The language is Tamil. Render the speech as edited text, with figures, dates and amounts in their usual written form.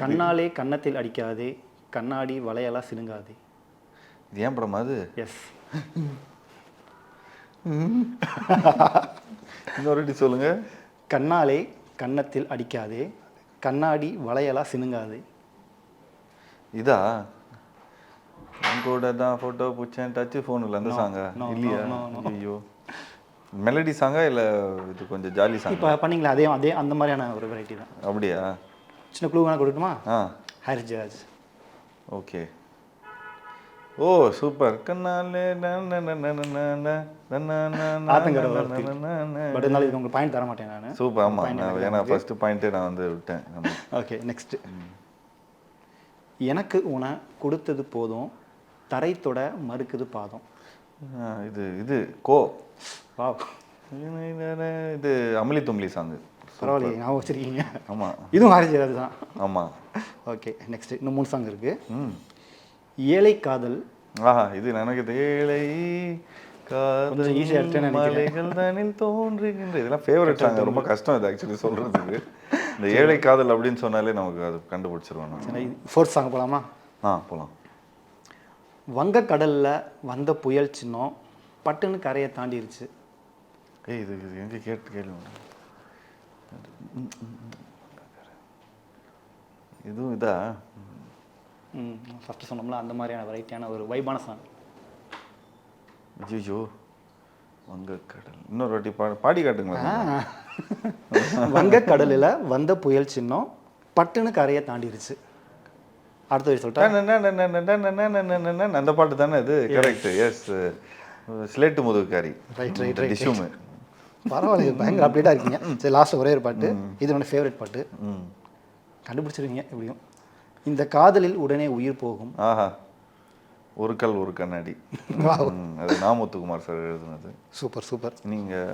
கண்ணாலே கன்னத்தில் அடிக்காதே, கண்ணாடி வளையலா சினுங்காதே. இது ஏன் படம் அது? எஸ். இன்னொரு வாட்டி சொல்லுங்க. கண்ணாலே கன்னத்தில் அடிக்காதே, கண்ணாடி வளையலா சினுங்காதே. இதா கூட தான் ஃபோட்டோ பிடிச்சேன் டச்சு ஃபோனில் அந்த சாங்கா இல்லையா? ஐயோ, மெலடி சாங்கா இல்லை இது கொஞ்சம் ஜாலி சாங்? இப்போ பண்ணீங்களா அதே அதே அந்த மாதிரியான ஒரு வெரைட்டி தான். அப்படியா? சின்ன க்ளூ வேணா கொடுக்கணுமா? ஹாரிஸ் ஜெயராஜ். ஓகே. ஓ சூப்பர். கண்ணாலே ஆத்தங்கர பட் இருந்தாலும் இது உங்களுக்கு பாயிண்ட் தர மாட்டேன் நான். சூப்பர். ஆமாம், ஏன்னா ஃபர்ஸ்ட் பாயிண்ட்டே நான் வந்து விட்டேன். Okay, next. எனக்கு உன கொடுத்தது போதும், தரை தொட மறுக்குது பாதம். இது இது கோ வா, இது அமளி தும்ளி சாங்கு. பரவாயில்லையே ஞாபகம் வச்சிருக்கீங்க. ஆமாம், இதுவும் ஹாரிஸ் ஜெயராஜ் தான். ஆமாம். Okay, next. இன்னும் 3 சாங் இருக்கு. ஏழை காதல். ஆஹா, இது எனக்கு ஏழை கொஞ்சம் ஈஸியாக எடுத்தேன்னு மலைகள் தானில் தோன்றுகின்ற இதெல்லாம் ஃபேவரட் சாங். ரொம்ப கஷ்டம் இது ஆக்சுவலி சொல்கிறதுக்கு. இந்த ஏழை காதல் அப்படின்னு சொன்னாலே நமக்கு அது கண்டுபிடிச்சிருவோம். 4th சாங் போகலாமா? போகலாம். வங்கக்கடலில் வந்த புயல் சின்னம் பட்டுன்னு கரையை தாண்டிருச்சு. இது எங்கே கேள்வி இதுவும் இதா? ஃபஸ்ட்டு சொன்னோம்ல அந்த மாதிரியான வெரைட்டியான ஒரு வைபான சாங். ஐயோ, வங்கக்கடல். இன்னொரு வாட்டி பாடி காட்டுங்களா? வங்கக்கடலில் வந்த புயல் சின்னம் பட்டுன்னு கரையை தாண்டிருச்சு. அடுத்த வயசு சொல்லிட்டேன். அந்த பாட்டு தானே இது? கரெக்ட். எஸ், ஸ்லேட்டு முதுகுக்காரி. Right right right. டிஷ்யூமு. பரவாயில்ல, பயங்கர அப்டேட்டாக இருக்கீங்க. சரி, லாஸ்ட் ஒரே ஒரு பாட்டு. இது என்னோட ஃபேவரட் பாட்டு. கண்டுபிடிச்சிருவீங்க எப்படியும். இந்த காதலில் உடனே உயிர் போகும். ஆஹா, ஒரு கல் ஒரு கண்ணாடி. அது நாமுத்துக்குமார் சார் எழுதுனது. Super super. நீங்கள்